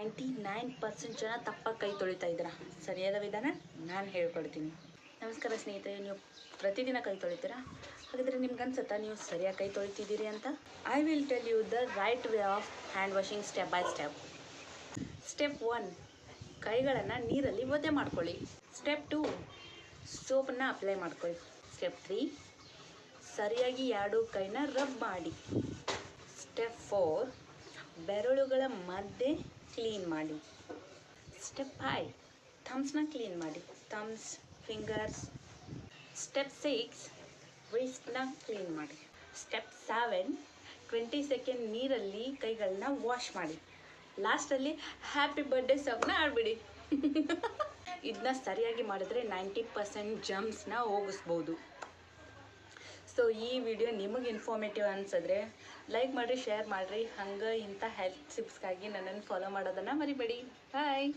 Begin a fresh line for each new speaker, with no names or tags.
99% ಜನ ತಪ್ಪಾಗಿ ಕೈ ತೊಳಿತಾ ಇದ್ದೀರಾ. ಸರಿಯಾದ ವಿಧಾನ ನಾನು ಹೇಳ್ಕೊಡ್ತೀನಿ. ನಮಸ್ಕಾರ ಸ್ನೇಹಿತರೆ, ನೀವು ಪ್ರತಿದಿನ ಕೈ ತೊಳಿತೀರಾ? ಹಾಗಾದರೆ ನಿಮ್ಗೆ ಅನ್ಸುತ್ತಾ ನೀವು ಸರಿಯಾಗಿ ಕೈ ತೊಳಿತಿದ್ದೀರಿ ಅಂತ? I will tell you the right way of hand washing step by step. Step 1, ಕೈಗಳನ್ನು ನೀರಲ್ಲಿ ಒದ್ದೆ ಮಾಡ್ಕೊಳ್ಳಿ. ಸ್ಟೆಪ್ 2, ಸೋಪನ್ನು ಅಪ್ಲೈ ಮಾಡ್ಕೊಳ್ಳಿ. ಸ್ಟೆಪ್ 3, ಸರಿಯಾಗಿ 2 ಕೈನ ರಬ್ ಮಾಡಿ. ಸ್ಟೆಪ್ 4, ಬೆರಳುಗಳ ಮಧ್ಯೆ ಕ್ಲೀನ್ ಮಾಡಿ. ಸ್ಟೆಪ್ 5, ಥಮ್ಸ್ನ ಕ್ಲೀನ್ ಮಾಡಿ. Thumbs, fingers. ಸ್ಟೆಪ್ 6, ರಿಸ್ಟ್ನ ಕ್ಲೀನ್ ಮಾಡಿ. ಸ್ಟೆಪ್ 7, 20 ಸೆಕೆಂಡ್ ನೀರಲ್ಲಿ ಕೈಗಳನ್ನ ವಾಶ್ ಮಾಡಿ. ಲಾಸ್ಟಲ್ಲಿ ಹ್ಯಾಪಿ ಬರ್ಡೇ ಸಾಂಗ್ನ ಆಡ್ಬಿಡಿ. ಇದನ್ನ ಸರಿಯಾಗಿ ಮಾಡಿದ್ರೆ 90% ಜರ್ಮ್ಸ್ನ ಹೋಗಿಸ್ಬೋದು. ಸೊ ಈ ವಿಡಿಯೋ ನಿಮಗೆ ಇನ್ಫಾರ್ಮೇಟಿವ್ ಅನ್ಸಿದ್ರೆ ಲೈಕ್ ಮಾಡಿರಿ, ಶೇರ್ ಮಾಡಿರಿ. ಹಂಗೆ ಇಂಥ ಹೆಲ್ತ್ ಟಿಪ್ಸ್ಗಾಗಿ ನನ್ನನ್ನು ಫಾಲೋ ಮಾಡೋದನ್ನು ಮರಿಬೇಡಿ. ಬಾಯ್.